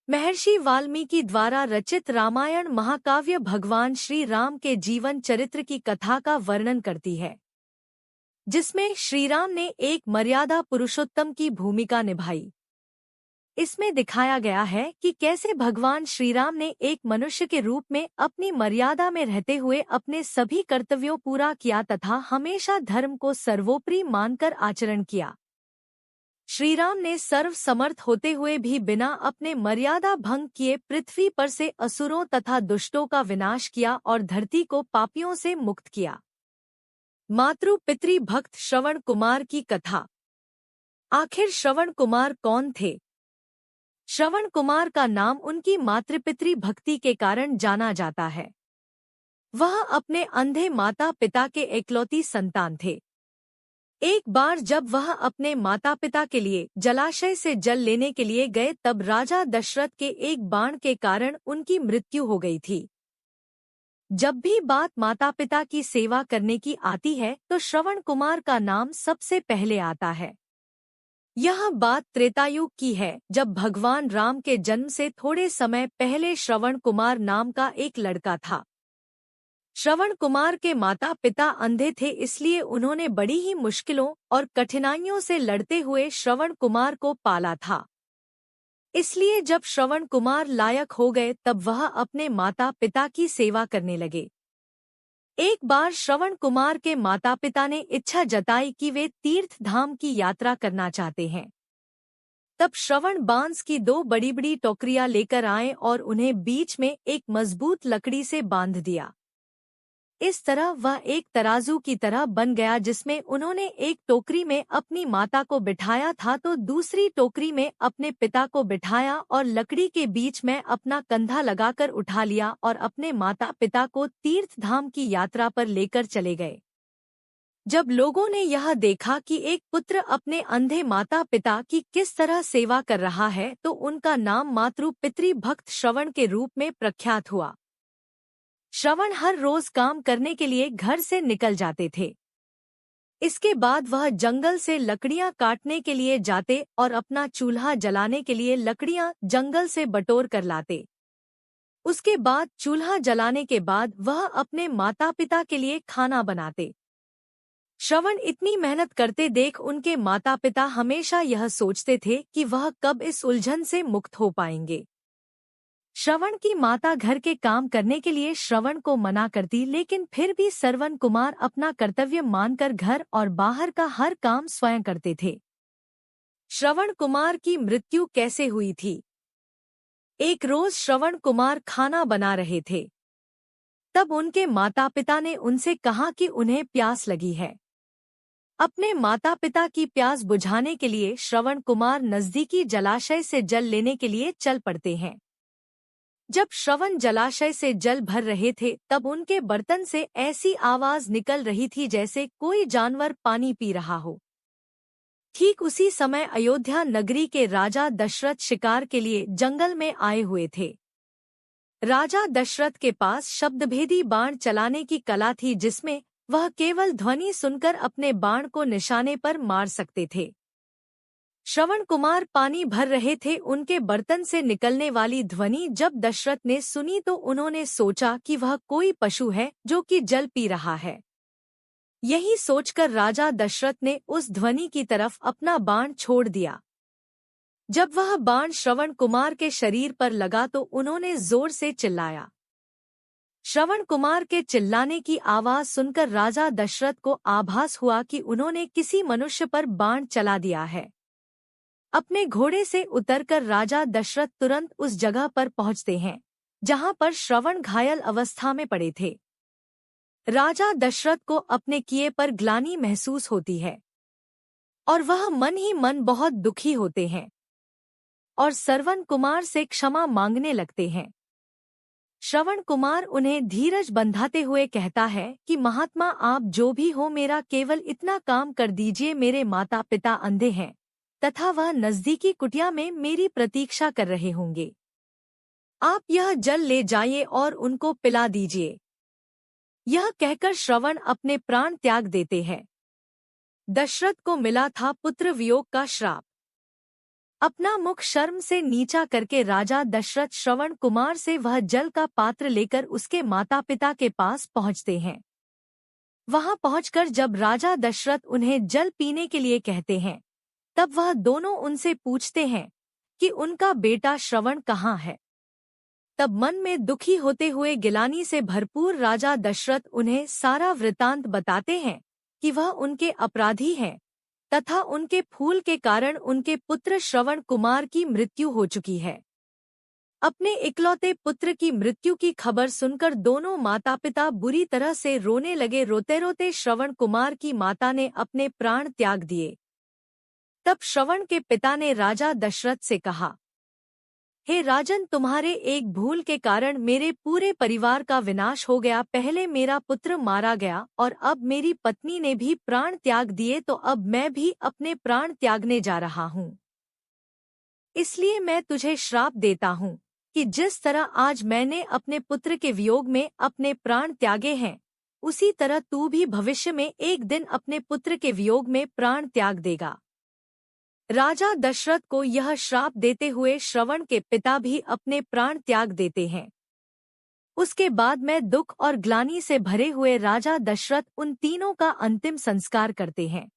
महर्षि वाल्मीकि द्वारा रचित रामायण महाकाव्य भगवान श्री राम के जीवन चरित्र की कथा का वर्णन करती है, जिसमें श्रीराम ने एक मर्यादा पुरुषोत्तम की भूमिका निभाई। इसमें दिखाया गया है कि कैसे भगवान श्रीराम ने एक मनुष्य के रूप में अपनी मर्यादा में रहते हुए अपने सभी कर्तव्यों पूरा किया तथा हमेशा धर्म को सर्वोपरि मानकर आचरण किया। श्रीराम ने सर्व समर्थ होते हुए भी बिना अपने मर्यादा भंग किए पृथ्वी पर से असुरों तथा दुष्टों का विनाश किया और धरती को पापियों से मुक्त किया। मातृ पितृ भक्त श्रवण कुमार की कथा। आखिर श्रवण कुमार कौन थे? श्रवण कुमार का नाम उनकी मातृपितृ भक्ति के कारण जाना जाता है। वह अपने अंधे माता पिता के इकलौती संतान थे। एक बार जब वह अपने माता पिता के लिए जलाशय से जल लेने के लिए गए तब राजा दशरथ के एक बाण के कारण उनकी मृत्यु हो गई थी। जब भी बात माता पिता की सेवा करने की आती है तो श्रवण कुमार का नाम सबसे पहले आता है। यह बात त्रेतायुग की है, जब भगवान राम के जन्म से थोड़े समय पहले श्रवण कुमार नाम का एक लड़का था। श्रवण कुमार के माता पिता अंधे थे, इसलिए उन्होंने बड़ी ही मुश्किलों और कठिनाइयों से लड़ते हुए श्रवण कुमार को पाला था। इसलिए जब श्रवण कुमार लायक हो गए तब वह अपने माता पिता की सेवा करने लगे। एक बार श्रवण कुमार के माता पिता ने इच्छा जताई कि वे तीर्थ धाम की यात्रा करना चाहते हैं। तब श्रवण बांस की दो बड़ी बड़ी टोकरियां लेकर आए और उन्हें बीच में एक मजबूत लकड़ी से बांध दिया। इस तरह वह एक तराजू की तरह बन गया, जिसमें उन्होंने एक टोकरी में अपनी माता को बिठाया था तो दूसरी टोकरी में अपने पिता को बिठाया और लकड़ी के बीच में अपना कंधा लगाकर उठा लिया और अपने माता पिता को तीर्थ धाम की यात्रा पर लेकर चले गए। जब लोगों ने यह देखा कि एक पुत्र अपने अंधे माता पिता की किस तरह सेवा कर रहा है तो उनका नाम मातृ पितृ भक्त श्रवण के रूप में प्रख्यात हुआ। श्रवण हर रोज काम करने के लिए घर से निकल जाते थे। इसके बाद वह जंगल से लकड़ियां काटने के लिए जाते और अपना चूल्हा जलाने के लिए लकड़ियां जंगल से बटोर कर लाते। उसके बाद चूल्हा जलाने के बाद वह अपने माता पिता के लिए खाना बनाते। श्रवण इतनी मेहनत करते देख उनके माता पिता हमेशा यह सोचते थे कि वह कब इस उलझन से मुक्त हो पाएंगे। श्रवण की माता घर के काम करने के लिए श्रवण को मना करती, लेकिन फिर भी श्रवण कुमार अपना कर्तव्य मानकर घर और बाहर का हर काम स्वयं करते थे। श्रवण कुमार की मृत्यु कैसे हुई थी? एक रोज श्रवण कुमार खाना बना रहे थे, तब उनके माता पिता ने उनसे कहा कि उन्हें प्यास लगी है। अपने माता पिता की प्यास बुझाने के लिए श्रवण कुमार नजदीकी जलाशय से जल लेने के लिए चल पड़ते हैं। जब श्रवण जलाशय से जल भर रहे थे तब उनके बर्तन से ऐसी आवाज निकल रही थी जैसे कोई जानवर पानी पी रहा हो। ठीक उसी समय अयोध्या नगरी के राजा दशरथ शिकार के लिए जंगल में आए हुए थे। राजा दशरथ के पास शब्दभेदी बाण चलाने की कला थी, जिसमें वह केवल ध्वनि सुनकर अपने बाण को निशाने पर मार सकते थे। श्रवण कुमार पानी भर रहे थे। उनके बर्तन से निकलने वाली ध्वनि जब दशरथ ने सुनी तो उन्होंने सोचा कि वह कोई पशु है जो कि जल पी रहा है। यही सोचकर राजा दशरथ ने उस ध्वनि की तरफ अपना बाण छोड़ दिया। जब वह बाण श्रवण कुमार के शरीर पर लगा तो उन्होंने जोर से चिल्लाया। श्रवण कुमार के चिल्लाने की आवाज सुनकर राजा दशरथ को आभास हुआ कि उन्होंने किसी मनुष्य पर बाण चला दिया है। अपने घोड़े से उतरकर राजा दशरथ तुरंत उस जगह पर पहुंचते हैं जहां पर श्रवण घायल अवस्था में पड़े थे। राजा दशरथ को अपने किए पर ग्लानि महसूस होती है और वह मन ही मन बहुत दुखी होते हैं और श्रवण कुमार से क्षमा मांगने लगते हैं। श्रवण कुमार उन्हें धीरज बंधाते हुए कहता है कि महात्मा, आप जो भी हो, मेरा केवल इतना काम कर दीजिए। मेरे माता पिता अंधे हैं तथा वह नजदीकी कुटिया में मेरी प्रतीक्षा कर रहे होंगे। आप यह जल ले जाइए और उनको पिला दीजिए। यह कहकर श्रवण अपने प्राण त्याग देते हैं। दशरथ को मिला था पुत्र वियोग का श्राप। अपना मुख शर्म से नीचा करके राजा दशरथ श्रवण कुमार से वह जल का पात्र लेकर उसके माता पिता के पास पहुँचते हैं। वहां पहुंचकर जब राजा दशरथ उन्हें जल पीने के लिए कहते हैं, तब वह दोनों उनसे पूछते हैं कि उनका बेटा श्रवण कहाँ है। तब मन में दुखी होते हुए गिलानी से भरपूर राजा दशरथ उन्हें सारा वृतांत बताते हैं कि वह उनके अपराधी हैं तथा उनके फूल के कारण उनके पुत्र श्रवण कुमार की मृत्यु हो चुकी है। अपने इकलौते पुत्र की मृत्यु की खबर सुनकर दोनों माता पिता बुरी तरह से रोने लगे। रोते रोते श्रवण कुमार की माता ने अपने प्राण त्याग दिए। तब श्रवण के पिता ने राजा दशरथ से कहा, हे राजन, तुम्हारे एक भूल के कारण मेरे पूरे परिवार का विनाश हो गया। पहले मेरा पुत्र मारा गया और अब मेरी पत्नी ने भी प्राण त्याग दिए, तो अब मैं भी अपने प्राण त्यागने जा रहा हूँ। इसलिए मैं तुझे श्राप देता हूँ कि जिस तरह आज मैंने अपने पुत्र के वियोग में अपने प्राण त्यागे हैं, उसी तरह तू भी भविष्य में एक दिन अपने पुत्र के वियोग में प्राण त्याग देगा। राजा दशरथ को यह श्राप देते हुए श्रवण के पिता भी अपने प्राण त्याग देते हैं। उसके बाद में दुख और ग्लानि से भरे हुए राजा दशरथ उन तीनों का अंतिम संस्कार करते हैं।